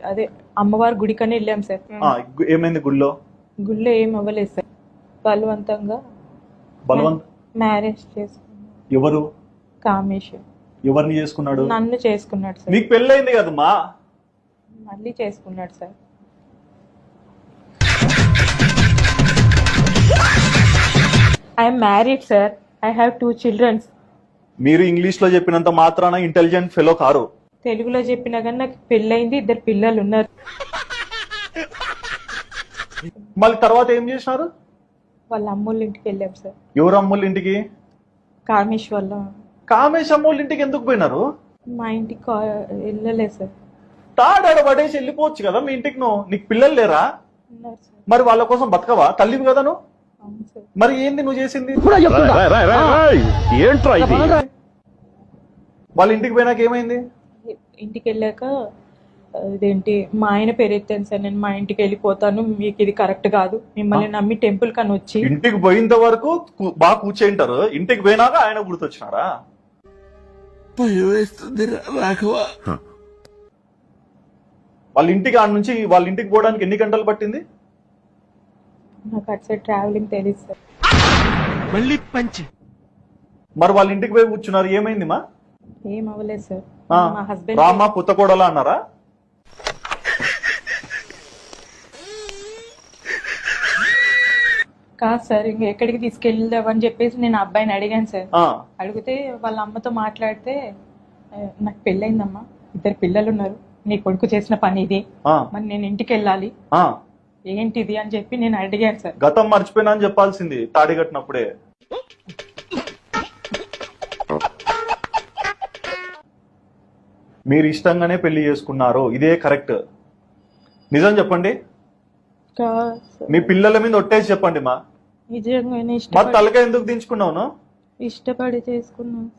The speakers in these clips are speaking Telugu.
అదే అమ్మవారి గుడికనే వెళ్ళాం సార్. ఏమైంది గుళ్ళో? గుళ్ళో ఏం అవ్వలేదు సార్. బలవంతంగా మ్యారేజ్ చేసుకున్నాడు. ఎవరు? కామేష్. ఎవరిని చేసుకున్నాడు? నన్ను చేసుకున్నాడు సార్. నీకు పెళ్ళైంది కదమ్మా? మళ్ళీ చేసుకున్నాడు sir. I'm married sir. I have 2 children. మీరు ఇంగ్లీష్ లో చెప్పినంత మాత్రాన ఇంటెలిజెంట్ ఫెలో కారు. తెలుగులో చెప్పినా కానీ నాకు పెళ్ళైంది, 2 పిల్లలు ఉన్నారు. మళ్ళీ తర్వాత ఏం చేసినారు? వాళ్ళ అమ్మోళ్ళ ఇంటికి వెళ్ళాం సార్. ఎవరు అమ్మోళ్ళ ఇంటికి? కామేష్ వల్ల. కామేష్ అమ్మోళ్ళ ఇంటికి ఎందుకు పోయినారు? మా ఇంటికి వెళ్ళలేదు సార్. తాడాడ పడేసి వెళ్ళిపోవచ్చు కదా మీ ఇంటికి. నీకు పిల్లలు లేరా? ఉన్నారు సార్. మరి వాళ్ళ కోసం బతకవా? తల్లివి కదా నువ్వు. అవును సార్. మరి ఏంది నువ్వు చేసింది? వాళ్ళ ఇంటికి పోయినాక ఏమైంది? ఇంటికి వెళ్ళాక ఇదేంటి మా ఆయన పేరు ఎత్తాను సార్. నేను మా ఇంటికి వెళ్ళిపోతాను, మీకు ఇది కరెక్ట్ కాదు, మిమ్మల్ని నమ్మి టెంపుల్ కని వచ్చి. ఇంటికి పోయినంత వరకు బాగా కూర్చేంటారు, ఇంటికి పోయినాక ఆయన గుర్తొచ్చినారా? వాళ్ళ ఇంటికి ఆడ నుంచి వాళ్ళ ఇంటికి పోవడానికి ఎన్ని గంటలు పట్టింది? నాకు అటు సైడ్ ట్రావెలింగ్ తెలియదు సార్. మరి వాళ్ళ ఇంటికి పోయి కూర్చున్నారు, ఏమైంది మా? ఏం అవ్వలేదు సార్. మా హస్బెండ్ రామా పుత్తకోడలా అన్నారా? కాదు సార్, ఇంక ఎక్కడికి తీసుకెళ్దామని చెప్పేసి నేను అబ్బాయిని అడిగాను సార్. అడిగితే వాళ్ళ అమ్మతో మాట్లాడితే, నాకు పెళ్ళైందమ్మా, 2 పిల్లలు ఉన్నారు, నీ కొడుకు చేసిన పని ఇది, మరి నేను ఇంటికి వెళ్ళాలి, ఏంటిది అని చెప్పి నేను అడిగాను సార్. గతం మర్చిపోయినా అని చెప్పాల్సింది తాడి కట్టినప్పుడే. మీరు ఇష్టంగానే పెళ్లి చేసుకున్నారు, ఇదే కరెక్ట్? నిజం చెప్పండి. మీ పిల్లల మీద ఒట్టేసి చెప్పండి మా. నిజంగానే మరి తలకాయ ఎందుకు దించుకున్నావు? ఇష్టపడి చేసుకున్నాను.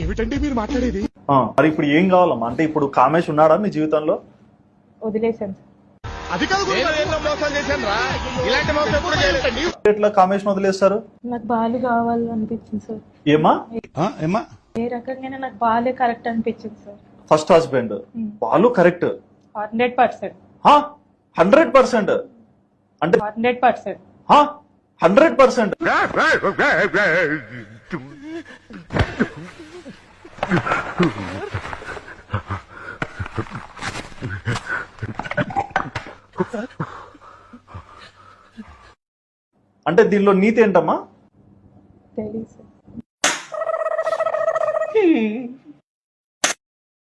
ఏమిటండి మీరు మాట్లాడేది? మరి ఇప్పుడు ఏం కావాలమ్మా? అంటే ఇప్పుడు కామేష్ ఉన్నాడా మీ జీవితంలో? వదిలేశాను సార్. ఎట్లా కామేష్ వదిలేస్తారు? నాకు బాలు కావాలనిపించింది సార్. ఏమా? ఏ రకంగానే నాకు బాలే కరెక్ట్ అనిపించింది sir. First husband Balu correct 100%. 100% అంటే 100%. 100%. అంటే దీనిలో నీతి ఏంటమ్మా?